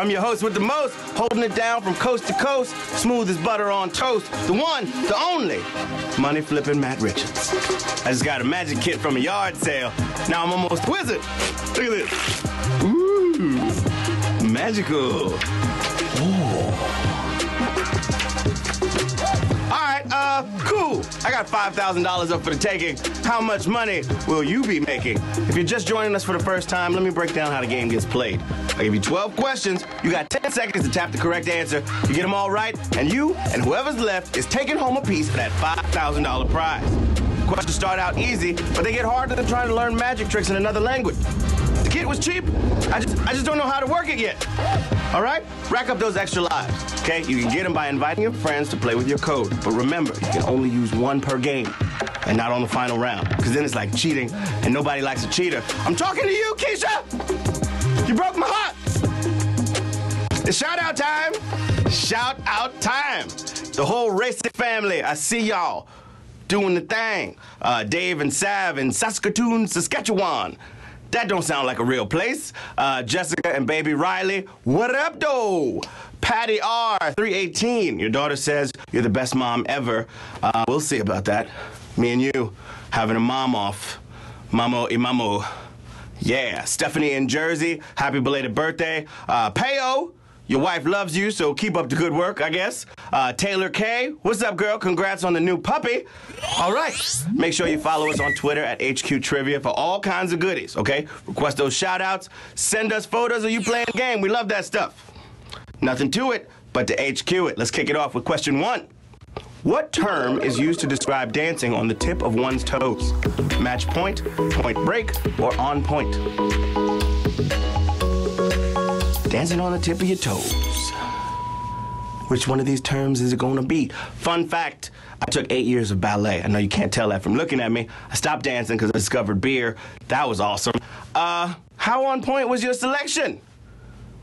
I'm your host with the most, holding it down from coast to coast, smooth as butter on toast, the one, the only, money flipping Matt Richards. I just got a magic kit from a yard sale. Now I'm almost a wizard. Look at this. Ooh, magical. Oh. Cool. I got $5,000 up for the taking. How much money will you be making? If you're just joining us for the first time, let me break down how the game gets played. I give you 12 questions. You got 10 seconds to tap the correct answer. You get them all right, and you and whoever's left is taking home a piece of that $5,000 prize. Questions start out easy, but they get harder than trying to learn magic tricks in another language. The kit was cheap. I just don't know how to work it yet. All right? Rack up those extra lives, okay? You can get them by inviting your friends to play with your code. But remember, you can only use one per game and not on the final round, because then it's like cheating, and nobody likes a cheater. I'm talking to you, Keisha! You broke my heart! It's shout-out time! Shout-out time! The whole racing family, I see y'all doing the thing. Dave and Sav in Saskatoon, Saskatchewan. That don't sound like a real place. Jessica and baby Riley, what up, though? Patty R, 318. Your daughter says you're the best mom ever. We'll see about that. Me and you having a mom off. Mamo y mamo. Yeah. Stephanie in Jersey, happy belated birthday. Payo, your wife loves you, so keep up the good work, I guess. Taylor K, what's up, girl? Congrats on the new puppy. All right, make sure you follow us on Twitter at HQ Trivia for all kinds of goodies, okay? Request those shout-outs. Send us photos of you playing the game. We love that stuff. Nothing to it but to HQ it. Let's kick it off with question 1. What term is used to describe dancing on the tip of one's toes? Match point, point break, or on point? Dancing on the tip of your toes. Which one of these terms is it going to be? Fun fact, I took 8 years of ballet. I know you can't tell that from looking at me. I stopped dancing because I discovered beer. That was awesome. How on point was your selection?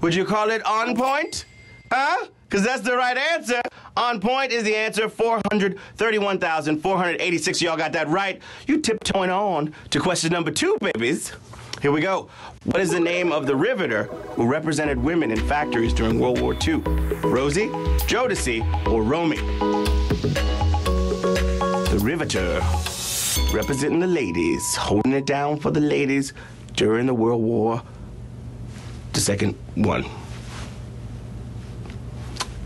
Would you call it on point? Huh? Because that's the right answer. On point is the answer. 431,486. Y'all got that right. You tiptoeing on to question number 2, babies. Here we go. What is the name of the riveter who represented women in factories during World War II? Rosie, Jodeci, or Romy? The riveter, representing the ladies, holding it down for the ladies during the World War, the second one.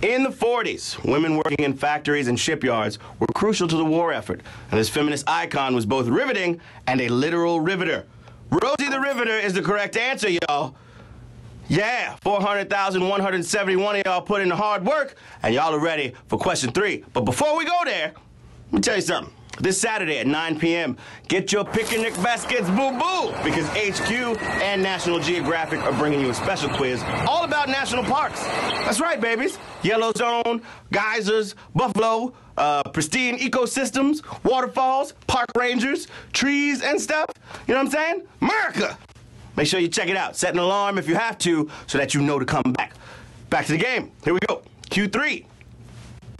In the 40s, women working in factories and shipyards were crucial to the war effort, and this feminist icon was both riveting and a literal riveter. Rosie the Riveter is the correct answer, y'all. Yeah, 400,171 of y'all put in the hard work, and y'all are ready for question 3. But before we go there, let me tell you something. This Saturday at 9 p.m., get your picnic baskets boo-boo, because HQ and National Geographic are bringing you a special quiz all about national parks. That's right, babies. Yellowstone, geysers, buffalo, pristine ecosystems, waterfalls, park rangers, trees and stuff. You know what I'm saying? America! Make sure you check it out. Set an alarm if you have to so that you know to come back. Back to the game. Here we go. Q3.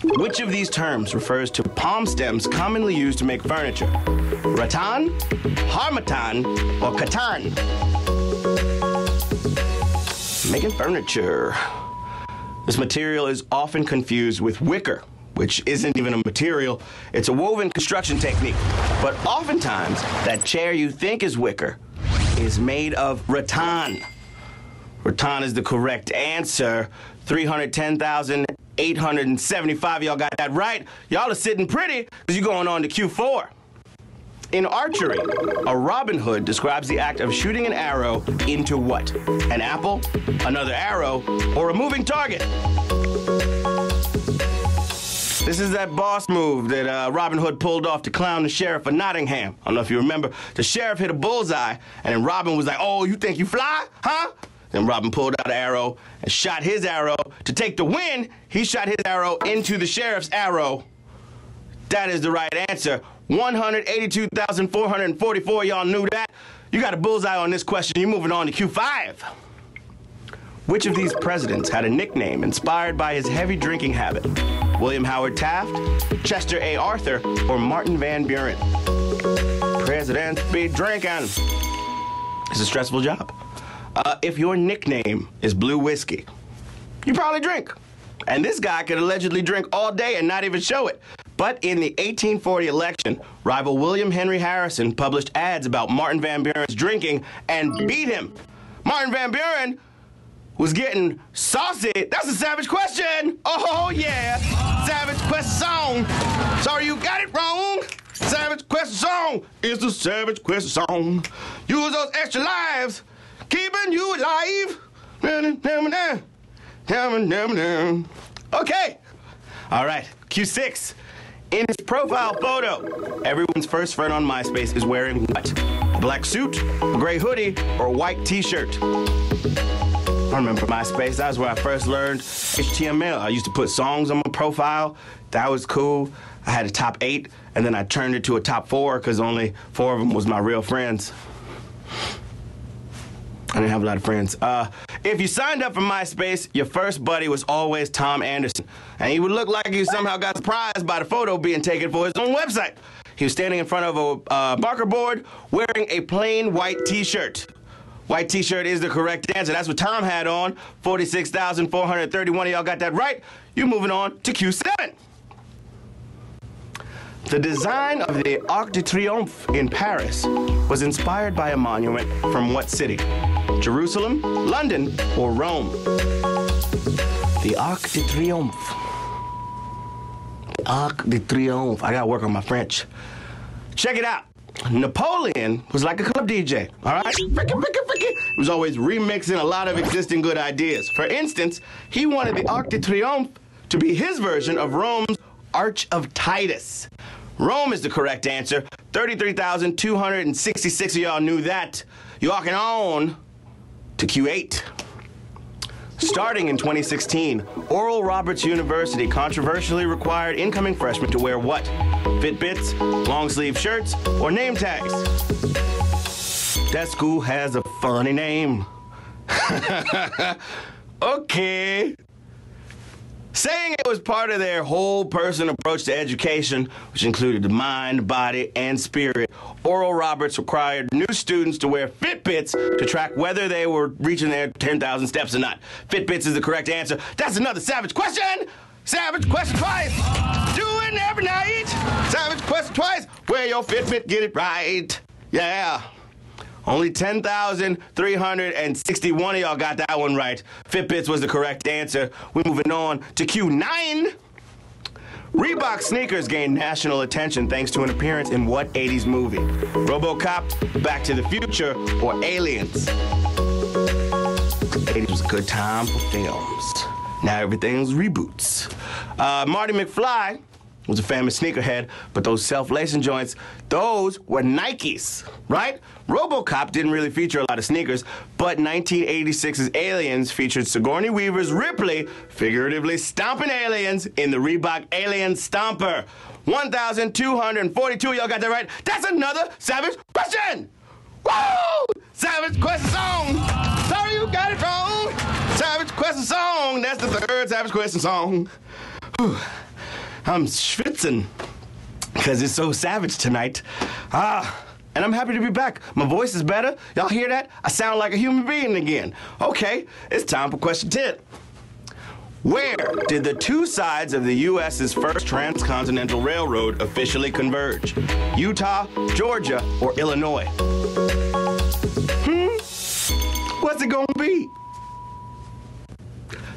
Which of these terms refers to palm stems commonly used to make furniture? Rattan, harmattan, or katan? Making furniture. This material is often confused with wicker, which isn't even a material. It's a woven construction technique. But oftentimes, that chair you think is wicker is made of rattan. Rattan is the correct answer. 310,875. Y'all got that right. Y'all are sitting pretty because you're going on to Q4. In archery, a Robin Hood describes the act of shooting an arrow into what? An apple, another arrow, or a moving target? This is that boss move that Robin Hood pulled off to clown the sheriff of Nottingham. I don't know if you remember. The sheriff hit a bullseye, and then Robin was like, "Oh, you think you fly, huh?" Then Robin pulled out an arrow and shot his arrow. To take the win, he shot his arrow into the sheriff's arrow. That is the right answer. 182,444, y'all knew that. You got a bullseye on this question. You're moving on to Q5. Which of these presidents had a nickname inspired by his heavy drinking habit? William Howard Taft, Chester A. Arthur, or Martin Van Buren? Presidents be drinking. It's a stressful job. If your nickname is Blue Whiskey, You probably drink. And this guy could allegedly drink all day and not even show it. But in the 1840 election, rival William Henry Harrison published ads about Martin Van Buren's drinking and beat him. Martin Van Buren was getting saucy. That's a savage question. Oh, yeah. Savage question song. Sorry you got it wrong. Savage question song is the savage question song. Use those extra lives, keeping you alive. Okay. All right. Q6. In his profile photo, everyone's first friend on MySpace is wearing what? A black suit, a gray hoodie, or a white t-shirt? I remember MySpace. That was where I first learned HTML. I used to put songs on my profile. That was cool. I had a top 8, and then I turned it to a top 4 because only 4 of them was my real friends. I didn't have a lot of friends. If you signed up for MySpace, your first buddy was always Tom Anderson. And he would look like he somehow got surprised by the photo being taken for his own website. He was standing in front of a marker board wearing a plain white t-shirt. White t-shirt is the correct answer. That's what Tom had on. 46,431 of y'all got that right. You're moving on to Q7. The design of the Arc de Triomphe in Paris was inspired by a monument from what city? Jerusalem, London, or Rome? The Arc de Triomphe. Arc de Triomphe. I gotta work on my French. Check it out. Napoleon was like a club DJ, all right? He was always remixing a lot of existing good ideas. For instance, he wanted the Arc de Triomphe to be his version of Rome's Arch of Titus. Rome is the correct answer. 33,266 of y'all knew that. You're walking on to Q8. Starting in 2016, Oral Roberts University controversially required incoming freshmen to wear what? Fitbits, long-sleeve shirts, or name tags? That school has a funny name. Okay. Saying it was part of their whole-person approach to education, which included the mind, body, and spirit, Oral Roberts required new students to wear Fitbits to track whether they were reaching their 10,000 steps or not. Fitbits is the correct answer. That's another savage question! Savage question twice! Doing every night! Savage question twice! Wear your Fitbit, get it right. Yeah. Only 10,361 of y'all got that one right. Fitbits was the correct answer. We're moving on to Q9. Reebok sneakers gained national attention thanks to an appearance in what 80s movie? RoboCop, Back to the Future, or Aliens? 80s was a good time for films. Now everything's reboots. Marty McFly was a famous sneakerhead, but those self-lacing joints, those were Nikes, right? RoboCop didn't really feature a lot of sneakers, but 1986's Aliens featured Sigourney Weaver's Ripley figuratively stomping aliens in the Reebok Alien Stomper. 1,242, y'all got that right. That's another savage question! Woo! Savage question song! Sorry you got it wrong! Savage question song! That's the third savage question song. Whew. I'm schwitzing because it's so savage tonight. And I'm happy to be back. My voice is better. Y'all hear that? I sound like a human being again. Okay, it's time for question 10. Where did the two sides of the U.S.'s first transcontinental railroad officially converge? Utah, Georgia, or Illinois? What's it gonna be?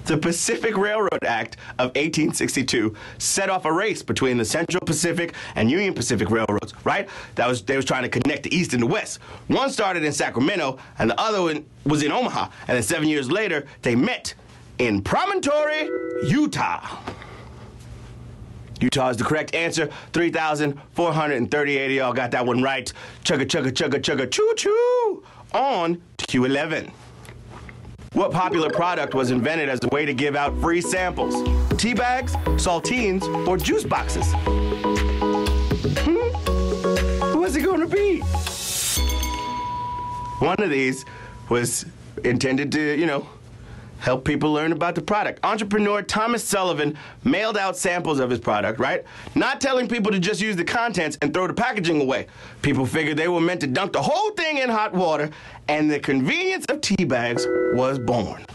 The Pacific Railroad Act of 1862 set off a race between the Central Pacific and Union Pacific Railroads, right? They was trying to connect the East and the West. One started in Sacramento, and the other one was in Omaha. And then 7 years later, they met in Promontory, Utah. Utah is the correct answer. 3,438 of y'all got that one right. Chugga, chugga, chugga, chugga, choo-choo. On to Q11. What popular product was invented as a way to give out free samples? Tea bags, saltines, or juice boxes? What's it going to be? One of these was intended to, help people learn about the product. Entrepreneur Thomas Sullivan mailed out samples of his product, right? Not telling people to just use the contents and throw the packaging away. People figured they were meant to dunk the whole thing in hot water, and the convenience of tea bags was born.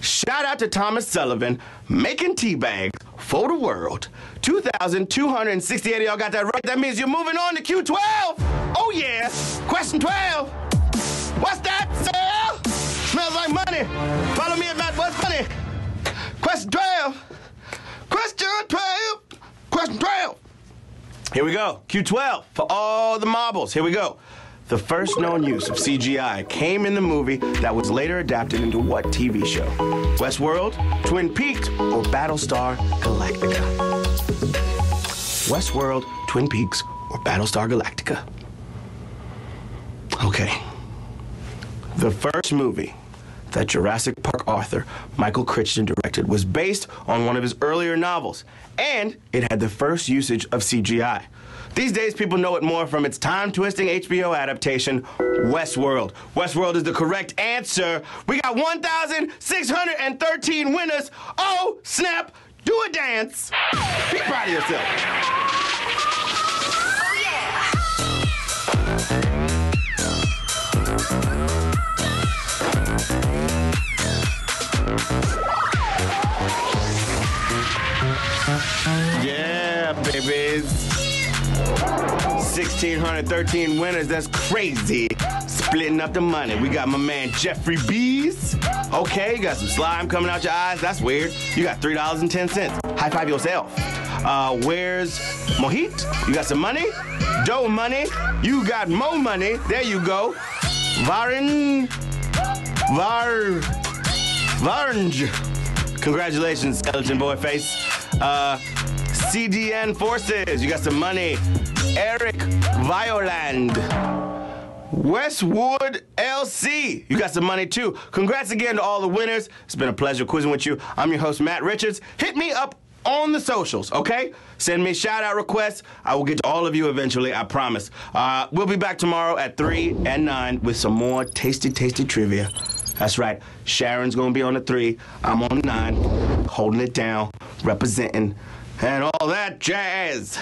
Shout out to Thomas Sullivan, making tea bags for the world. 2,268 of y'all got that right. That means you're moving on to Q12. Oh, yeah. Question 12. What's that, sir? Smells like money. Follow me at Matt What's Money. Question 12. Question 12. Question 12. Here we go. Q12 for all the marbles. Here we go. The first known use of CGI came in the movie that was later adapted into what TV show? Westworld, Twin Peaks, or Battlestar Galactica? Westworld, Twin Peaks, or Battlestar Galactica? Okay. The first movie that Jurassic Park author Michael Crichton directed was based on one of his earlier novels, and it had the first usage of CGI. These days, people know it more from its time-twisting HBO adaptation, Westworld. Westworld is the correct answer. We got 1,613 winners. Oh, snap. Do a dance. Be proud of yourself. Yeah, babies. 1,613 winners, that's crazy. Splitting up the money. We got my man Jeffrey Bees. Okay, you got some slime coming out your eyes, that's weird. You got $3.10. High five yourself. Where's Mohit? You got some money? Dough money. You got more money. There you go. Varnj. Congratulations, skeleton boy face. CDN Forces, you got some money. Eric Violand. Westwood LC, you got some money too. Congrats again to all the winners. It's been a pleasure quizzing with you. I'm your host, Matt Richards. Hit me up on the socials, okay? Send me shout-out requests. I will get to all of you eventually, I promise. We'll be back tomorrow at 3 and 9 with some more tasty, tasty trivia. That's right. Sharon's gonna be on the 3. I'm on the 9, holding it down, representing, and all that jazz.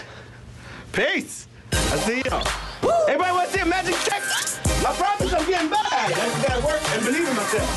Peace. I'll see y'all. Everybody want to see a magic trick? I promise I'm getting better. I just gotta work and believe in myself.